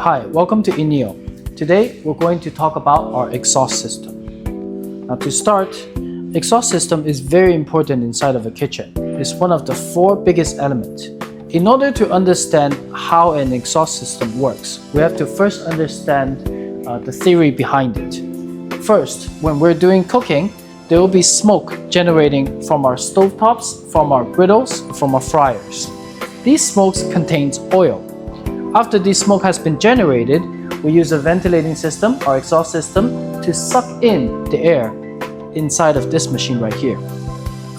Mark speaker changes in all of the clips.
Speaker 1: Hi, welcome to INEO. Today we're going to talk about our exhaust system. Now to start, exhaust system is very important inside of a kitchen. It's one of the 4 biggest elements. In order to understand how an exhaust system works, we have to first understand the theory behind it. First, when we're doing cooking, there will be smoke generating from our stovetops, from our griddles, from our fryers. These smokes contains oil. After this smoke has been generated, we use a ventilating system, our exhaust system, to suck in the air inside of this machine right here.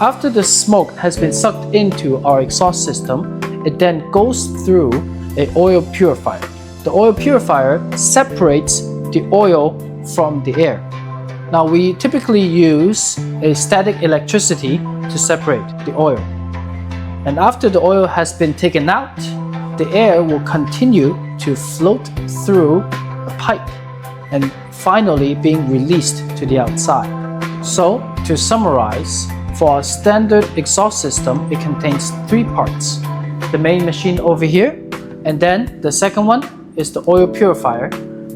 Speaker 1: After the smoke has been sucked into our exhaust system, it then goes through an oil purifier. The oil purifier separates the oil from the air. Now we typically use a static electricity to separate the oil. And after the oil has been taken out, the air will continue to float through a pipe and finally being released to the outside. So, to summarize, for our standard exhaust system, it contains 3 parts. The main machine over here, and then the second one is the oil purifier,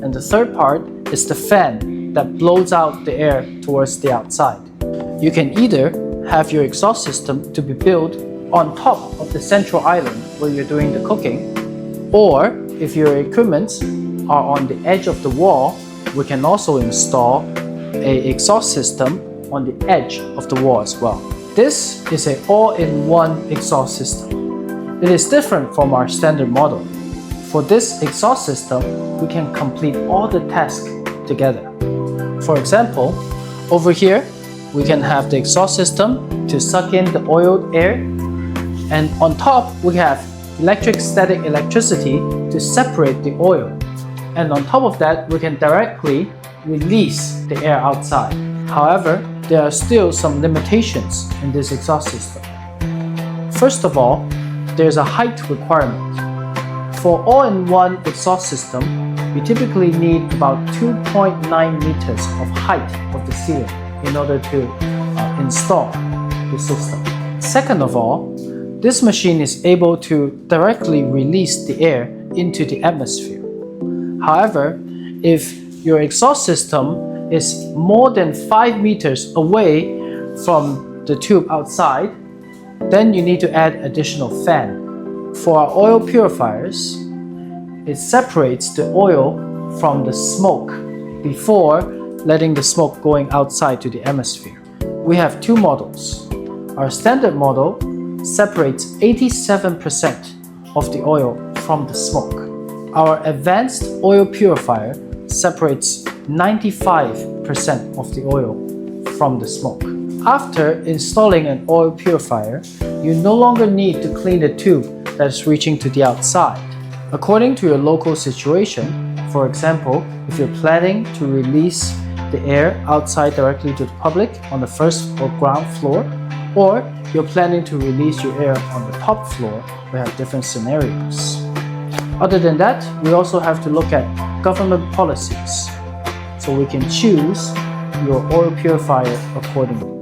Speaker 1: and the third part is the fan that blows out the air towards the outside. You can either have your exhaust system to be built on top of the central island where you're doing the cooking, or if your equipments are on the edge of the wall, we can also install an exhaust system on the edge of the wall as well. This is an all-in-one exhaust system. It is different from our standard model. For this exhaust system, we can complete all the tasks together. For example, over here, we can have the exhaust system to suck in the oiled air, and on top we have static electricity to separate the oil. And on top of that, we can directly release the air outside. However, there are still some limitations in this exhaust system. First of all, there's a height requirement. For all-in-one exhaust system, we typically need about 2.9 meters of height of the ceiling in order to install the system. Second of all, this machine is able to directly release the air into the atmosphere. However, if your exhaust system is more than 5 meters away from the tube outside, then you need to add additional fan. For our oil purifiers, it separates the oil from the smoke before letting the smoke going outside to the atmosphere. We have 2 models. Our standard model separates 87% of the oil from the smoke. Our advanced oil purifier separates 95% of the oil from the smoke. After installing an oil purifier, you no longer need to clean the tube that's reaching to the outside. According to your local situation, for example, if you're planning to release the air outside directly to the public on the first or ground floor, or you're planning to release your air on the top floor, we have different scenarios. Other than that, we also have to look at government policies, so we can choose your oil purifier accordingly.